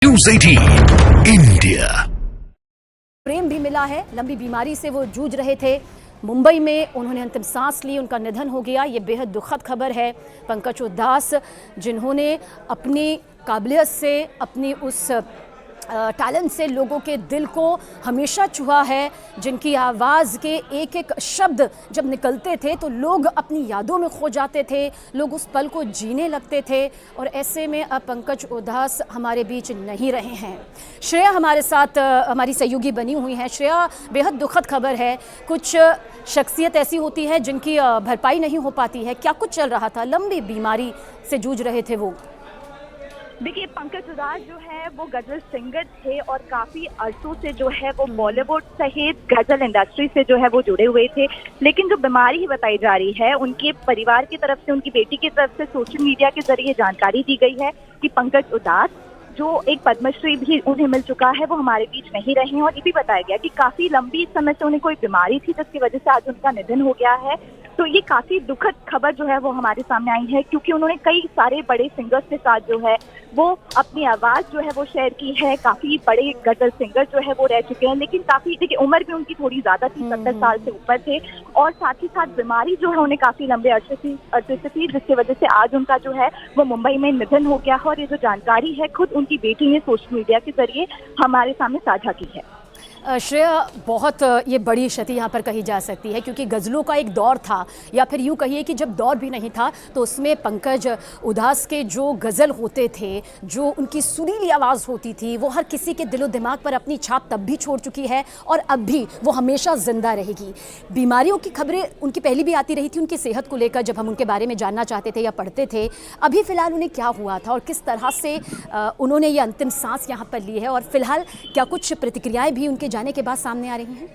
News 18 India. प्रेम भी मिला है। लंबी बीमारी से वो जूझ रहे थे। मुंबई में उन्होंने अंतिम सांस ली, उनका निधन हो गया। ये बेहद दुखद खबर है। पंकज उधास, जिन्होंने अपनी काबिलियत से, अपनी उस टैलेंट से लोगों के दिल को हमेशा छुआ है, जिनकी आवाज़ के एक एक शब्द जब निकलते थे तो लोग अपनी यादों में खो जाते थे, लोग उस पल को जीने लगते थे। और ऐसे में अब पंकज उधास हमारे बीच नहीं रहे हैं। श्रेया हमारे साथ हमारी सहयोगी बनी हुई हैं। श्रेया, बेहद दुखद खबर है। कुछ शख्सियत ऐसी होती है जिनकी भरपाई नहीं हो पाती है। क्या कुछ चल रहा था? लंबी बीमारी से जूझ रहे थे वो। देखिए, पंकज उधास जो है वो गजल सिंगर थे और काफी अरसों से जो है वो बॉलीवुड सहित गजल इंडस्ट्री से जो है वो जुड़े हुए थे। लेकिन जो बीमारी ही बताई जा रही है, उनके परिवार की तरफ से, उनकी बेटी की तरफ से सोशल मीडिया के जरिए जानकारी दी गई है कि पंकज उधास, जो एक पद्मश्री भी उन्हें मिल चुका है, वो हमारे बीच नहीं रहे हैं। और ये भी बताया गया कि काफी लंबी समय से उन्हें कोई बीमारी थी जिसकी वजह से आज उनका निधन हो गया है। तो ये काफी दुखद खबर जो है वो हमारे सामने आई है, क्योंकि उन्होंने कई सारे बड़े सिंगर्स के साथ जो है वो अपनी आवाज जो है वो शेयर की है। काफी बड़े गजल सिंगर जो है वो रह चुके हैं, लेकिन काफी देखिए उम्र भी उनकी थोड़ी ज्यादा थी, 70 साल से ऊपर थे। और साथ ही साथ बीमारी जो है उन्हें काफी लंबे अरसे से थी, जिसकी वजह से आज उनका जो है वो मुंबई में निधन हो गया है। और ये जो जानकारी है खुद उनकी बेटी ने सोशल मीडिया के जरिए हमारे सामने साझा की है। श्रेया, बहुत ये बड़ी क्षति यहाँ पर कही जा सकती है, क्योंकि गज़लों का एक दौर था, या फिर यूँ कहिए कि जब दौर भी नहीं था तो उसमें पंकज उधास के जो गज़ल होते थे, जो उनकी सुरीली आवाज़ होती थी, वो हर किसी के दिलो दिमाग पर अपनी छाप तब भी छोड़ चुकी है और अब भी वो हमेशा ज़िंदा रहेगी। बीमारियों की खबरें उनकी पहले भी आती रही थी, उनकी सेहत को लेकर जब हम उनके बारे में जानना चाहते थे या पढ़ते थे। अभी फ़िलहाल उन्हें क्या हुआ था और किस तरह से उन्होंने ये अंतिम सांस यहाँ पर ली है, और फिलहाल क्या कुछ प्रतिक्रियाएँ भी उनके जाने के बाद सामने आ रही हैं?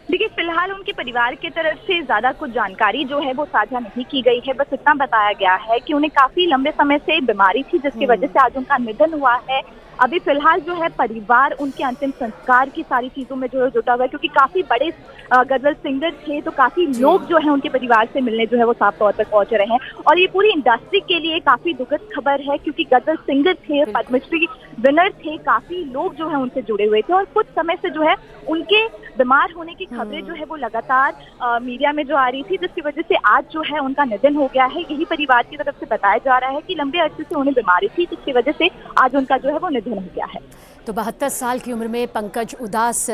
देखिए, फिलहाल उनके परिवार की तरफ से ज्यादा कुछ जानकारी जो है वो साझा नहीं की गई है। बस इतना बताया गया है कि उन्हें काफी लंबे समय से बीमारी थी, जिसकी वजह से आज उनका निधन हुआ है। अभी फिलहाल जो है परिवार उनके अंतिम संस्कार की सारी चीजों में जो है जुटा हुआ है, क्योंकि काफी बड़े गजल सिंगर थे, तो काफी लोग जो है उनके परिवार से मिलने जो है वो साफ तौर पर पहुंच रहे हैं। और ये पूरी इंडस्ट्री के लिए काफी दुखद खबर है, क्योंकि गजल सिंगर थे, पद्मश्री विनर थे, काफी लोग जो है उनसे जुड़े हुए थे। और कुछ समय से जो है उनके बीमार होने की खबरें जो है वो लगातार मीडिया में जो आ रही थी, जिसकी वजह से आज जो है उनका निधन हो गया है। यही परिवार की तरफ से बताया जा रहा है कि लंबे अरसे से उन्हें बीमारी थी, जिसकी वजह से आज उनका जो है वो निधन हो गया है। तो 72 साल की उम्र में पंकज उधास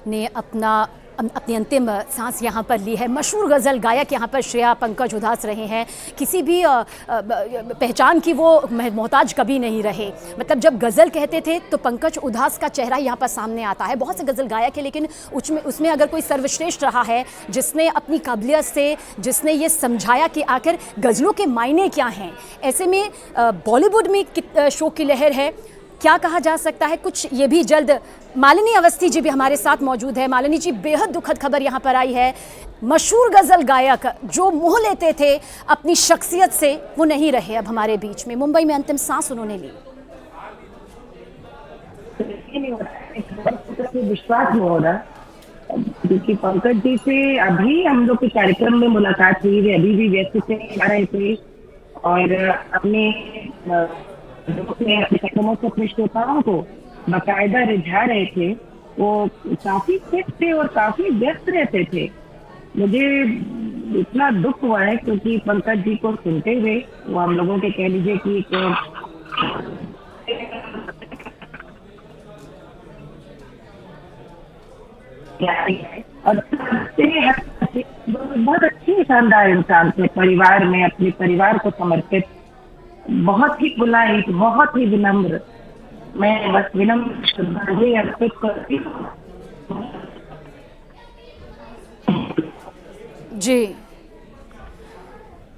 ने अपनी अंतिम सांस यहाँ पर ली है। मशहूर गज़ल गायक यहाँ पर श्रेया पंकज उधास रहे हैं। किसी भी पहचान की वो मोहताज कभी नहीं रहे। मतलब जब गज़ल कहते थे तो पंकज उधास का चेहरा यहाँ पर सामने आता है। बहुत से गज़ल गायक है, लेकिन उसमें अगर कोई सर्वश्रेष्ठ रहा है, जिसने अपनी काबिलियत से, जिसने ये समझाया कि आखिर गज़लों के मायने क्या हैं। ऐसे में बॉलीवुड में शोक की लहर है, क्या कहा जा सकता है। कुछ ये भी जल्द मालिनी अवस्थी जी भी हमारे साथ मौजूद है। मालिनी जी, बेहद दुखद खबर यहाँ पर आई है। मशहूर गज़ल गायक जो मोह लेते थे अपनी शख्सियत से, वो नहीं रहे अब हमारे बीच में। मुंबई में अंतिम सांस उन्होंने ली। विश्वास नहीं हो रहा, क्योंकि पंकज जी से अभी हम लोग के कार्यक्रम में मुलाकात हुई है, अभी भी व्यस्त से आ रहे थे और अपने कार्यक्रमों से अपने श्रोताओं को बाकायदा रिझा रहे थे। वो काफी फिट थे और काफी व्यस्त रहते थे। मुझे इतना दुख हुआ है, क्योंकि पंकज जी को सुनते हुए वो हम लोगों के कह लीजिए कि और बहुत अच्छे शानदार इंसान थे। परिवार में अपने परिवार को समर्पित, बहुत ही बुलाइट, बहुत ही विनम्र। मैं बस विनम्र श्रद्धांजलि अर्पित करती हूँ। जी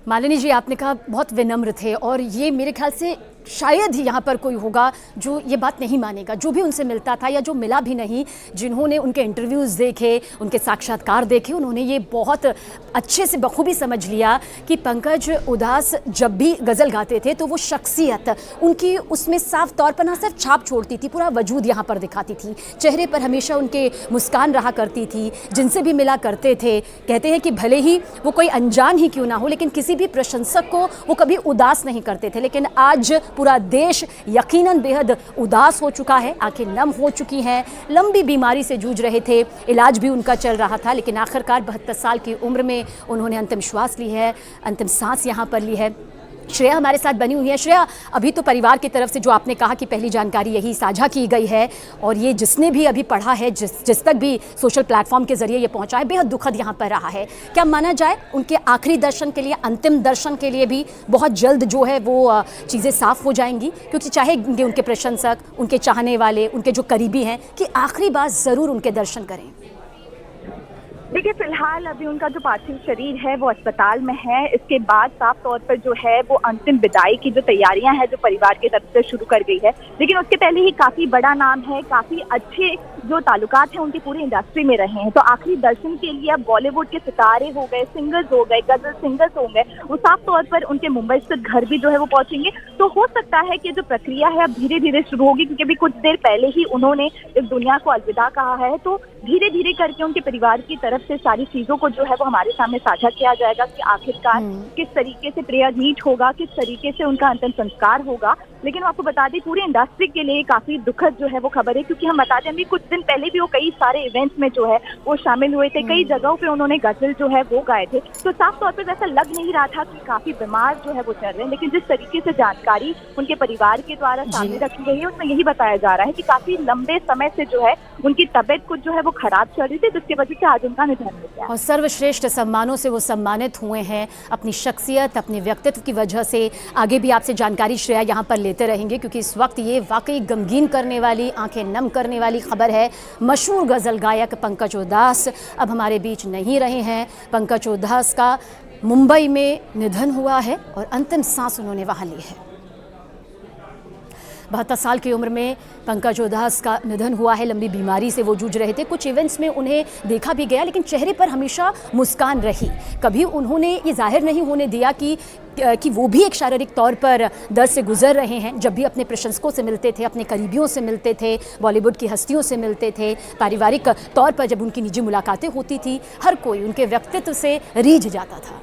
मालिनी जी, आपने कहा बहुत विनम्र थे, और ये मेरे ख्याल से शायद ही यहाँ पर कोई होगा जो ये बात नहीं मानेगा, जो भी उनसे मिलता था या जो मिला भी नहीं, जिन्होंने उनके इंटरव्यूज़ देखे, उनके साक्षात्कार देखे, उन्होंने ये बहुत अच्छे से बखूबी समझ लिया कि पंकज उधास जब भी गज़ल गाते थे तो वो शख्सियत उनकी उसमें साफ तौर पर ना सिर्फ छाप छोड़ती थी, पूरा वजूद यहाँ पर दिखाती थी। चेहरे पर हमेशा उनके मुस्कान रहा करती थी। जिनसे भी मिला करते थे, कहते हैं कि भले ही वो कोई अनजान ही क्यों ना हो, लेकिन किसी भी प्रशंसक को वो कभी उदास नहीं करते थे। लेकिन आज पूरा देश यकीनन बेहद उदास हो चुका है, आंखें नम हो चुकी हैं। लंबी बीमारी से जूझ रहे थे, इलाज भी उनका चल रहा था, लेकिन आखिरकार 72 साल की उम्र में उन्होंने अंतिम श्वास ली है, अंतिम सांस यहाँ पर ली है। श्रेया हमारे साथ बनी हुई है। श्रेया, अभी तो परिवार की तरफ से जो आपने कहा कि पहली जानकारी यही साझा की गई है, और ये जिसने भी अभी पढ़ा है, जिस तक भी सोशल प्लेटफॉर्म के जरिए ये पहुंचा है, बेहद दुखद यहाँ पर रहा है। क्या माना जाए उनके आखिरी दर्शन के लिए, अंतिम दर्शन के लिए भी बहुत जल्द जो है वो चीज़ें साफ हो जाएंगी? क्योंकि चाहेंगे उनके प्रशंसक, उनके चाहने वाले, उनके जो करीबी हैं कि आखिरी बार ज़रूर उनके दर्शन करें। देखिए, फिलहाल अभी उनका जो पार्थिव शरीर है वो अस्पताल में है। इसके बाद साफ तौर पर जो है वो अंतिम विदाई की जो तैयारियां हैं जो परिवार की तरफ से शुरू कर गई है, लेकिन उसके पहले ही काफी बड़ा नाम है, काफी अच्छे जो ताल्लुकात हैं उनकी पूरी इंडस्ट्री में रहे हैं। तो आखिरी दर्शन के लिए अब बॉलीवुड के सितारे हो गए, सिंगर्स हो गए, गजल सिंगर्स हो गए, वो साफ तौर पर उनके मुंबई स्थित घर भी जो है वो पहुंचेंगे। तो हो सकता है कि जो प्रक्रिया है अब धीरे धीरे शुरू होगी, क्योंकि अभी कुछ देर पहले ही उन्होंने इस दुनिया को अलविदा कहा है। तो धीरे धीरे करके उनके परिवार की तरफ से सारी चीजों को जो है वो हमारे सामने साझा किया जाएगा कि आखिरकार किस तरीके से प्रेयर मीट होगा, किस तरीके से उनका अंतिम संस्कार होगा। लेकिन आपको बता दें, पूरी इंडस्ट्री के लिए काफी दुखद जो है वो खबर है, क्योंकि हम बता दें अभी कुछ दिन पहले भी वो कई सारे इवेंट्स में जो है वो शामिल हुए थे, कई जगहों पे उन्होंने गजल जो है वो गाए थे। तो साफ तौर पर ऐसा लग नहीं रहा था कि काफी बीमार जो है वो चल रहे हैं, लेकिन जिस तरीके से जानकारी उनके परिवार के द्वारा सामने रखी गई है उसमें यही बताया जा रहा है कि काफी लंबे समय से जो है उनकी तबीयत कुछ जो है वो खराब चल रही थी, जिसकी वजह से आज उनका निधन हो गया। और सर्वश्रेष्ठ सम्मानों से वो सम्मानित हुए हैं, अपनी शख्सियत, अपने व्यक्तित्व की वजह से। आगे भी आपसे जानकारी श्रेया यहाँ पर लेते रहेंगे, क्योंकि इस वक्त ये वाकई गमगीन करने वाली, आंखें नम करने वाली खबर है। मशहूर गज़ल गायक पंकज उधास अब हमारे बीच नहीं रहे हैं। पंकज उधास का मुंबई में निधन हुआ है और अंतिम सांस उन्होंने वहाँ ली है। 72 साल की उम्र में पंकज उधास का निधन हुआ है। लंबी बीमारी से वो जूझ रहे थे। कुछ इवेंट्स में उन्हें देखा भी गया, लेकिन चेहरे पर हमेशा मुस्कान रही। कभी उन्होंने ये जाहिर नहीं होने दिया कि वो भी एक शारीरिक तौर पर दर्द से गुजर रहे हैं। जब भी अपने प्रशंसकों से मिलते थे, अपने करीबियों से मिलते थे, बॉलीवुड की हस्तियों से मिलते थे, पारिवारिक तौर पर जब उनकी निजी मुलाकातें होती थी, हर कोई उनके व्यक्तित्व से रीझ जाता था।